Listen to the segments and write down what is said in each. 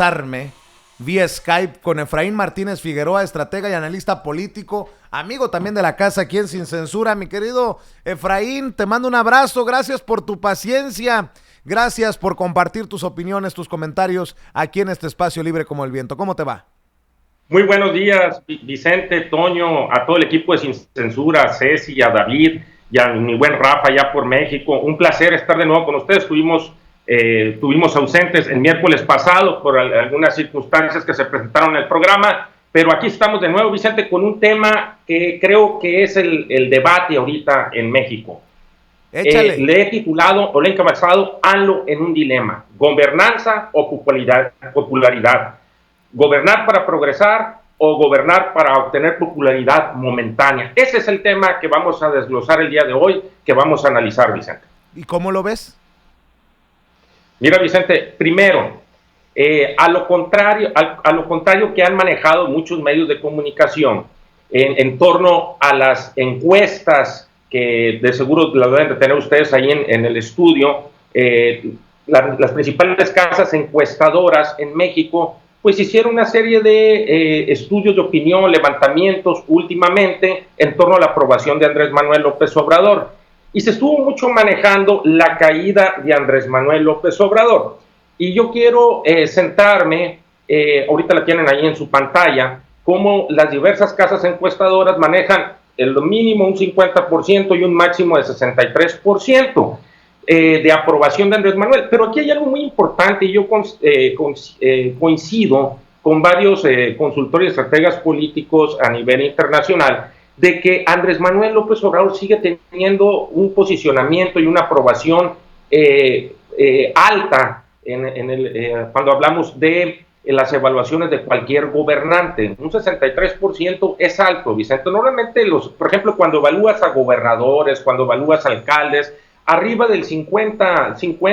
conectarme vía Skype con Efraín Martínez Figueroa, estratega y analista político, amigo también de la casa aquí en Sin Censura. Mi querido Efraín, te mando un abrazo, gracias por tu paciencia, gracias por compartir tus opiniones, tus comentarios aquí en este espacio libre como el viento. ¿Cómo te va? Muy buenos días, Vicente, Toño, a todo el equipo de Sin Censura, a Ceci, a David y a mi buen Rafa allá por México. Un placer estar de nuevo con ustedes. Tuvimos ausentes el miércoles pasado por algunas circunstancias que se presentaron en el programa, pero aquí estamos de nuevo, Vicente, con un tema que creo que es el debate ahorita en México. Échale. Le he titulado o le he encabezado AMLO en un dilema: gobernanza o popularidad. Gobernar para progresar o gobernar para obtener popularidad momentánea. Ese es el tema que vamos a desglosar el día de hoy, que vamos a analizar, Vicente. ¿Y cómo lo ves? Mira, Vicente, primero, a lo contrario que han manejado muchos medios de comunicación en torno a las encuestas que de seguro las deben de tener ustedes ahí en el estudio, las principales casas encuestadoras en México pues hicieron una serie de estudios de opinión, levantamientos últimamente en torno a la aprobación de Andrés Manuel López Obrador. Y se estuvo mucho manejando la caída de Andrés Manuel López Obrador. Y yo quiero centrarme, ahorita la tienen ahí en su pantalla, cómo las diversas casas encuestadoras manejan el mínimo un 50% y un máximo de 63%. De aprobación de Andrés Manuel. Pero aquí hay algo muy importante y yo coincido con varios consultores y estrategas políticos a nivel internacional de que Andrés Manuel López Obrador sigue teniendo un posicionamiento y una aprobación alta cuando hablamos de las evaluaciones de cualquier gobernante. Un 63% es alto, Vicente. Normalmente, por ejemplo, cuando evalúas a gobernadores, cuando evalúas a alcaldes, arriba del 55,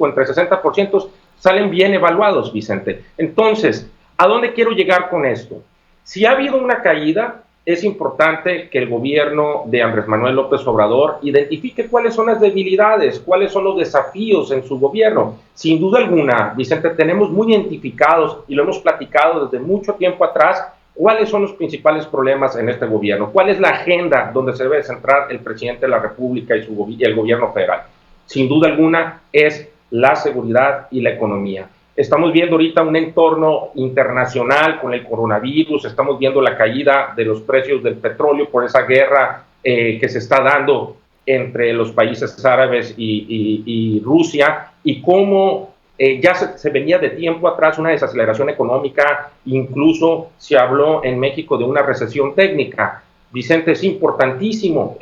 entre 60%, salen bien evaluados, Vicente. Entonces, ¿a dónde quiero llegar con esto? Si ha habido una caída, es importante que el gobierno de Andrés Manuel López Obrador identifique cuáles son las debilidades, cuáles son los desafíos en su gobierno. Sin duda alguna, Vicente, tenemos muy identificados, y lo hemos platicado desde mucho tiempo atrás, ¿cuáles son los principales problemas en este gobierno? ¿Cuál es la agenda donde se debe centrar el presidente de la República y el gobierno federal? Sin duda alguna es la seguridad y la economía. Estamos viendo ahorita un entorno internacional con el coronavirus, estamos viendo la caída de los precios del petróleo por esa guerra que se está dando entre los países árabes y Rusia, y cómo ya se venía de tiempo atrás una desaceleración económica, incluso se habló en México de una recesión técnica. Vicente, es importantísimo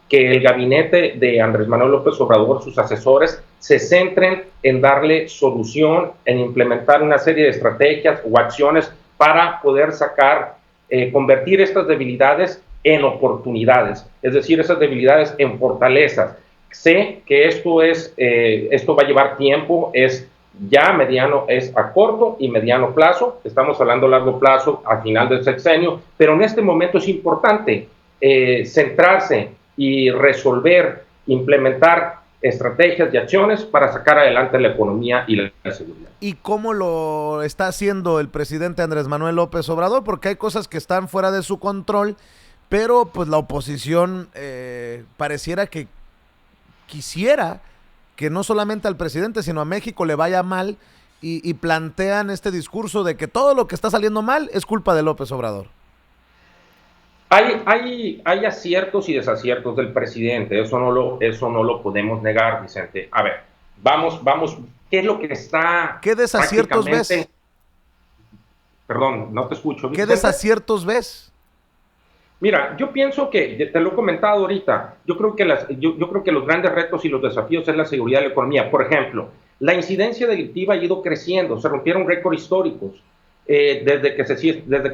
que el gabinete de Andrés Manuel López Obrador, sus asesores, se centren en darle solución, en implementar una serie de estrategias o acciones para poder convertir estas debilidades en oportunidades, es decir, esas debilidades en fortalezas. Sé que esto va a llevar tiempo, es a corto y mediano plazo, estamos hablando a largo plazo, a final del sexenio, pero en este momento es importante centrarse y implementar estrategias y acciones para sacar adelante la economía y la seguridad. ¿Y cómo lo está haciendo el presidente Andrés Manuel López Obrador? Porque hay cosas que están fuera de su control, pero pues la oposición pareciera que quisiera que no solamente al presidente, sino a México le vaya mal, y plantean este discurso de que todo lo que está saliendo mal es culpa de López Obrador. Hay aciertos y desaciertos del presidente, eso no lo podemos negar, Vicente. A ver, vamos, ¿qué es lo que está... ¿Qué desaciertos ves? Perdón, no te escucho, Vicente. ¿Qué desaciertos ves? Mira, yo pienso que, te lo he comentado ahorita, yo creo que los grandes retos y los desafíos es la seguridad y la economía. Por ejemplo, la incidencia delictiva ha ido creciendo, se rompieron récords históricos desde que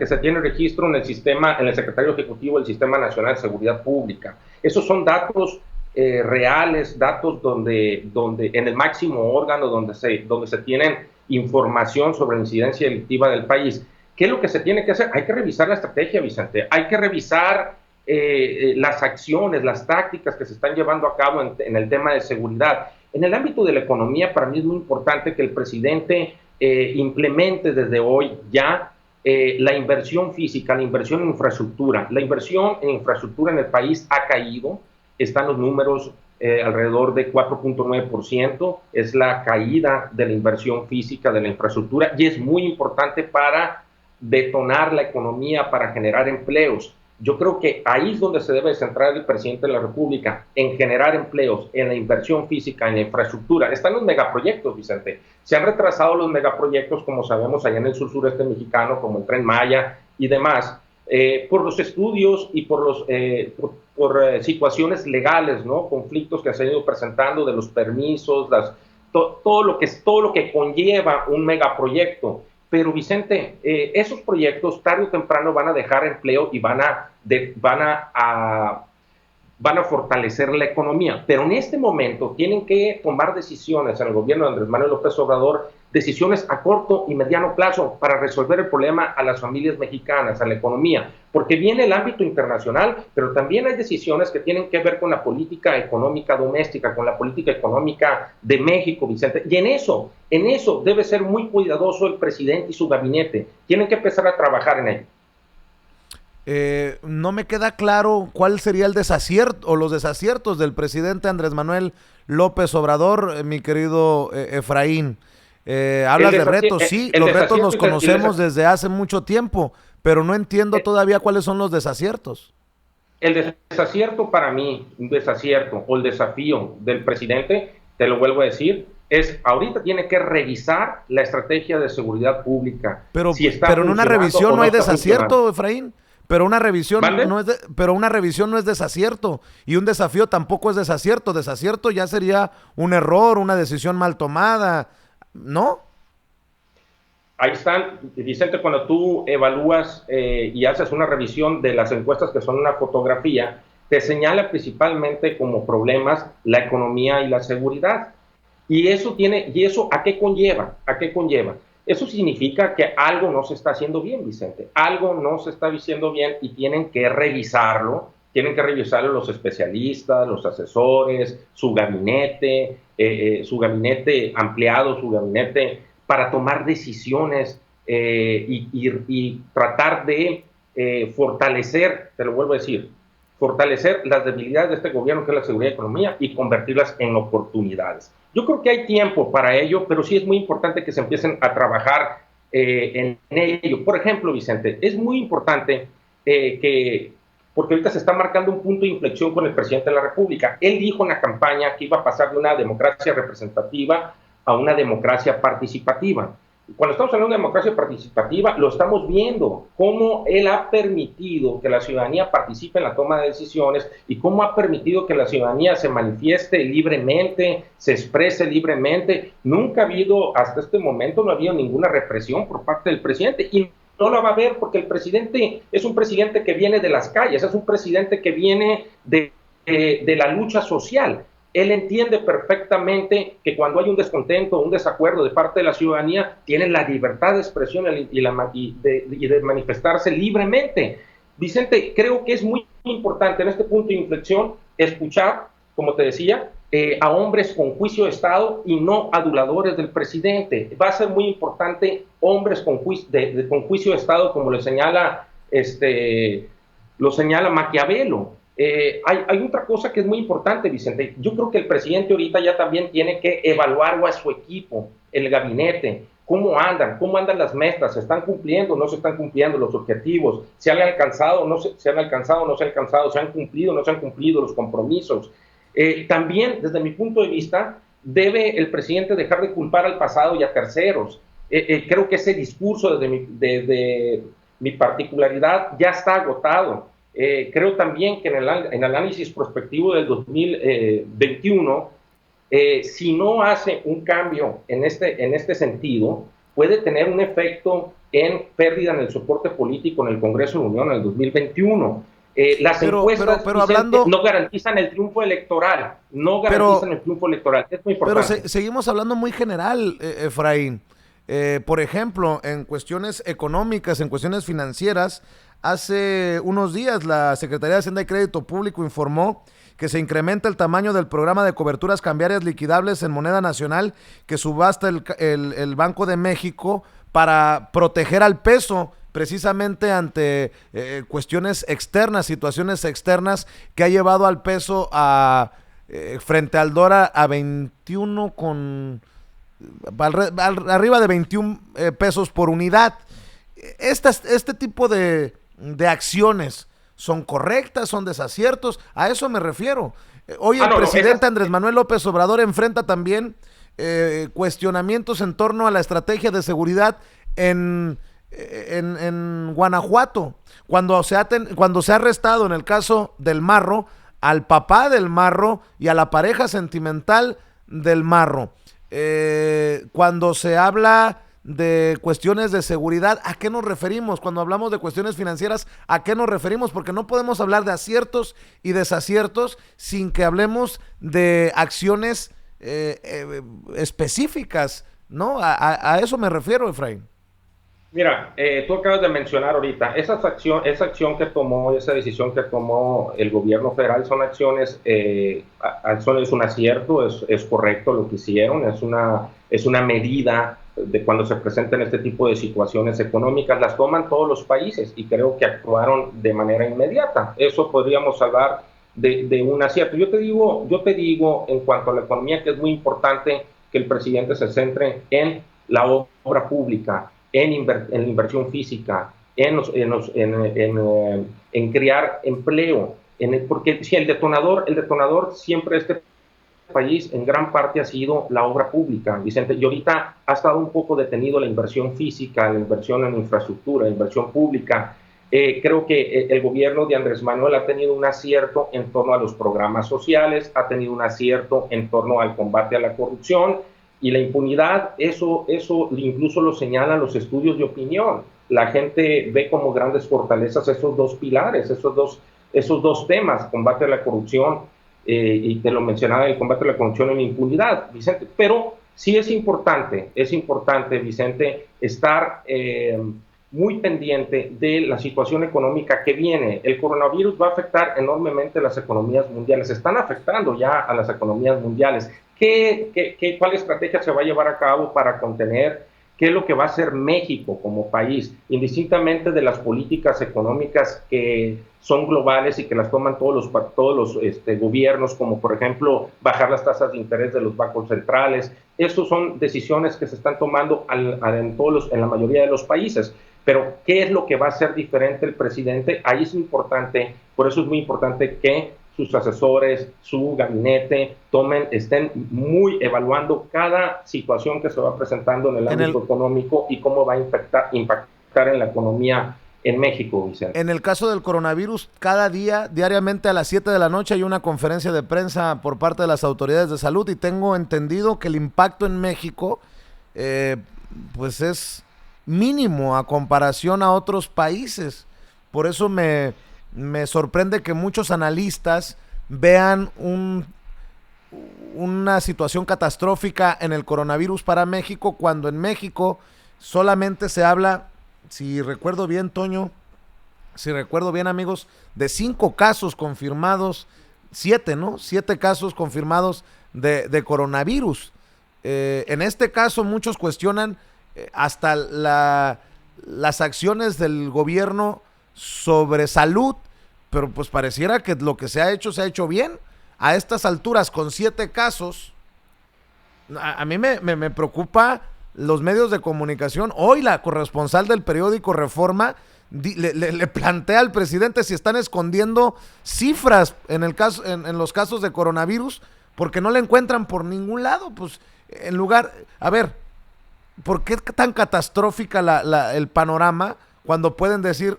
se tiene registro en el Secretario Ejecutivo del Sistema Nacional de Seguridad Pública. Esos son datos reales, datos donde en el máximo órgano donde se tienen información sobre la incidencia delictiva del país. ¿Qué es lo que se tiene que hacer? Hay que revisar la estrategia, Vicente. Hay que revisar las acciones, las tácticas que se están llevando a cabo en el tema de seguridad. En el ámbito de la economía, para mí es muy importante que el presidente implemente desde hoy ya la inversión física, la inversión en infraestructura. La inversión en infraestructura en el país ha caído, están los números alrededor de 4.9%, es la caída de la inversión física de la infraestructura y es muy importante para detonar la economía, para generar empleos. Yo creo que ahí es donde se debe centrar el presidente de la República, en generar empleos, en la inversión física, en la infraestructura. Están los megaproyectos, Vicente. Se han retrasado los megaproyectos, como sabemos, allá en el sur-sureste mexicano, como el Tren Maya y demás, por los estudios y por situaciones legales, ¿no? Conflictos que se han ido presentando de los permisos, todo lo que conlleva un megaproyecto. Pero Vicente, esos proyectos tarde o temprano van a dejar empleo y van a fortalecer la economía. Pero en este momento tienen que tomar decisiones en el gobierno de Andrés Manuel López Obrador, decisiones a corto y mediano plazo para resolver el problema a las familias mexicanas, a la economía, porque viene el ámbito internacional, pero también hay decisiones que tienen que ver con la política económica doméstica, con la política económica de México, Vicente, y en eso debe ser muy cuidadoso el presidente y su gabinete, tienen que empezar a trabajar en ello. No me queda claro cuál sería el desacierto o los desaciertos del presidente Andrés Manuel López Obrador, mi querido Efraín. Hablas de retos, sí, los retos los conocemos desde hace mucho tiempo, pero no entiendo todavía cuáles son los desaciertos. El desacierto para mí, un desacierto o el desafío del presidente, te lo vuelvo a decir, es ahorita tiene que revisar la estrategia de seguridad pública. Pero en una revisión no hay desacierto, Efraín. Pero una revisión no es desacierto, y un desafío tampoco es desacierto. Desacierto ya sería un error, una decisión mal tomada, ¿no? Ahí están, Vicente, cuando tú evalúas y haces una revisión de las encuestas que son una fotografía, te señala principalmente como problemas la economía y la seguridad. ¿Y eso a qué conlleva? ¿A qué conlleva? Eso significa que algo no se está haciendo bien, Vicente. Algo no se está haciendo bien y tienen que revisarlo los especialistas, los asesores, su gabinete ampliado, su gabinete para tomar decisiones y tratar de fortalecer, te lo vuelvo a decir, fortalecer las debilidades de este gobierno, que es la seguridad y economía, y convertirlas en oportunidades. Yo creo que hay tiempo para ello, pero sí es muy importante que se empiecen a trabajar en ello. Por ejemplo, Vicente, es muy importante porque ahorita se está marcando un punto de inflexión con el presidente de la República. Él dijo en la campaña que iba a pasar de una democracia representativa a una democracia participativa. Cuando estamos hablando de democracia participativa, lo estamos viendo, cómo él ha permitido que la ciudadanía participe en la toma de decisiones y cómo ha permitido que la ciudadanía se manifieste libremente, se exprese libremente. Nunca ha habido, hasta este momento, no ha habido ninguna represión por parte del presidente, y no la va a haber porque el presidente es un presidente que viene de las calles, es un presidente que viene de la lucha social. Él entiende perfectamente que cuando hay un descontento, un desacuerdo de parte de la ciudadanía, tienen la libertad de expresión y de manifestarse libremente. Vicente, creo que es muy importante en este punto de inflexión escuchar, como te decía, a hombres con juicio de Estado y no aduladores del presidente. Va a ser muy importante hombres con juicio de Estado, como lo señala Maquiavelo. Hay otra cosa que es muy importante, Vicente. Yo creo que el presidente ahorita ya también tiene que evaluar a su equipo, el gabinete, cómo andan las metas, se están cumpliendo, no se están cumpliendo los objetivos, se han alcanzado, no se han alcanzado, se han cumplido, no se han cumplido los compromisos. También, desde mi punto de vista, debe el presidente dejar de culpar al pasado y a terceros. Creo que ese discurso desde mi particularidad ya está agotado. Creo también que en el análisis prospectivo del 2021, si no hace un cambio en este sentido, puede tener un efecto en pérdida en el soporte político en el Congreso de la Unión en el 2021. Las encuestas no garantizan el triunfo electoral, es muy importante. Pero seguimos hablando muy general, Efraín. Por ejemplo, en cuestiones económicas, en cuestiones financieras, hace unos días la Secretaría de Hacienda y Crédito Público informó que se incrementa el tamaño del programa de coberturas cambiarias liquidables en moneda nacional que subasta el Banco de México para proteger al peso precisamente ante cuestiones externas, situaciones externas que ha llevado al peso frente al dólar a 21 con arriba de 21 pesos por unidad. Este tipo de acciones son correctas, son desaciertos, a eso me refiero. Hoy el presidente Andrés Manuel López Obrador enfrenta también cuestionamientos en torno a la estrategia de seguridad en Guanajuato, cuando se ha arrestado en el caso del Marro al papá del Marro y a la pareja sentimental del Marro. Cuando se habla de cuestiones de seguridad, ¿a qué nos referimos? Cuando hablamos de cuestiones financieras, ¿a qué nos referimos? Porque no podemos hablar de aciertos y desaciertos sin que hablemos de acciones específicas, ¿no? A eso me refiero, Efraín. Mira, tú acabas de mencionar ahorita, esa acción que tomó, esa decisión que tomó el gobierno federal son acciones, es un acierto, es correcto lo que hicieron, es una medida de cuando se presentan este tipo de situaciones económicas, las toman todos los países y creo que actuaron de manera inmediata. Eso podríamos hablar de un acierto. Yo te digo en cuanto a la economía que es muy importante que el presidente se centre en la obra pública, en la inversión física, en crear empleo, porque si el detonador siempre este país en gran parte ha sido la obra pública, Vicente, y ahorita ha estado un poco detenido la inversión física, la inversión en infraestructura, la inversión pública. Creo que el gobierno de Andrés Manuel ha tenido un acierto en torno a los programas sociales, ha tenido un acierto en torno al combate a la corrupción y la impunidad. Eso incluso lo señalan los estudios de opinión. La gente ve como grandes fortalezas esos dos pilares, esos dos temas, combate a la corrupción y te lo mencionaba, el combate a la corrupción y la impunidad, Vicente. Pero sí es importante, Vicente, estar muy pendiente de la situación económica que viene. El coronavirus va a afectar enormemente las economías mundiales, están afectando ya a las economías mundiales. ¿Cuál estrategia se va a llevar a cabo para contener? ¿Qué es lo que va a hacer México como país? Indistintamente de las políticas económicas que son globales y que las toman todos los gobiernos, como por ejemplo bajar las tasas de interés de los bancos centrales. Estas son decisiones que se están tomando en la mayoría de los países. Pero ¿qué es lo que va a hacer diferente el presidente? Ahí es importante, por eso es muy importante que sus asesores, su gabinete, estén muy evaluando cada situación que se va presentando en el ámbito económico y cómo va a impactar en la economía en México, Vicente. En el caso del coronavirus, diariamente a las 7 de la noche hay una conferencia de prensa por parte de las autoridades de salud y tengo entendido que el impacto en México pues es mínimo a comparación a otros países. Por eso me sorprende que muchos analistas vean una situación catastrófica en el coronavirus para México, cuando en México solamente se habla, si recuerdo bien, Toño, amigos, de 5 casos confirmados, 7, ¿no? 7 casos confirmados de coronavirus. En este caso muchos cuestionan hasta las acciones del gobierno sobre salud, pero pues pareciera que lo que se ha hecho bien. A estas alturas, con 7 casos, a mí me preocupa los medios de comunicación. Hoy la corresponsal del periódico Reforma le plantea al presidente si están escondiendo cifras en los casos de coronavirus, porque no le encuentran por ningún lado. Pues en lugar, a ver, ¿por qué tan catastrófica el panorama cuando pueden decir,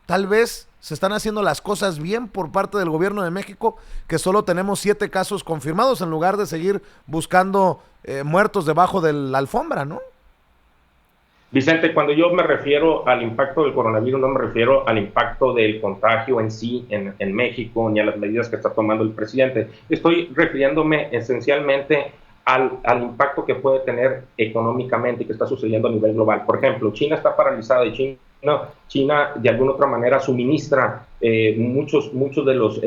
tal vez se están haciendo las cosas bien por parte del gobierno de México, que solo tenemos 7 casos confirmados, en lugar de seguir buscando muertos debajo de la alfombra, ¿no? Vicente, cuando yo me refiero al impacto del coronavirus, no me refiero al impacto del contagio en sí en México, ni a las medidas que está tomando el presidente. Estoy refiriéndome esencialmente al impacto que puede tener económicamente y que está sucediendo a nivel global. Por ejemplo, China está paralizada y China de alguna otra manera suministra muchos de los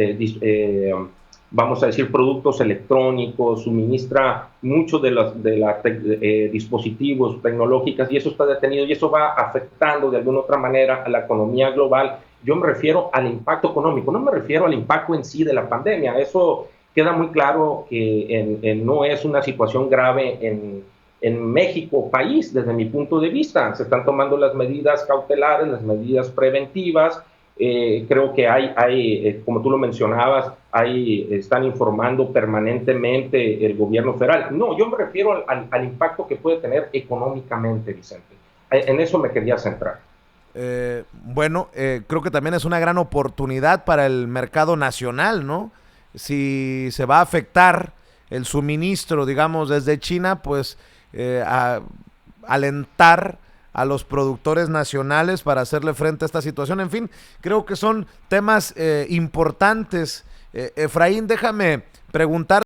vamos a decir, productos electrónicos, suministra muchos de los dispositivos tecnológicos, y eso está detenido, y eso va afectando de alguna otra manera a la economía global. Yo me refiero al impacto económico, no me refiero al impacto en sí de la pandemia. Eso queda muy claro que no es una situación grave en México, país, desde mi punto de vista. Se están tomando las medidas cautelares, las medidas preventivas. Creo que como tú lo mencionabas, están informando permanentemente el gobierno federal. No, yo me refiero al impacto que puede tener económicamente, Vicente. En eso me quería centrar. Bueno, creo que también es una gran oportunidad para el mercado nacional, ¿no? Si se va a afectar el suministro, digamos, desde China, pues alentar a los productores nacionales para hacerle frente a esta situación. En fin, creo que son temas importantes. Efraín, déjame preguntar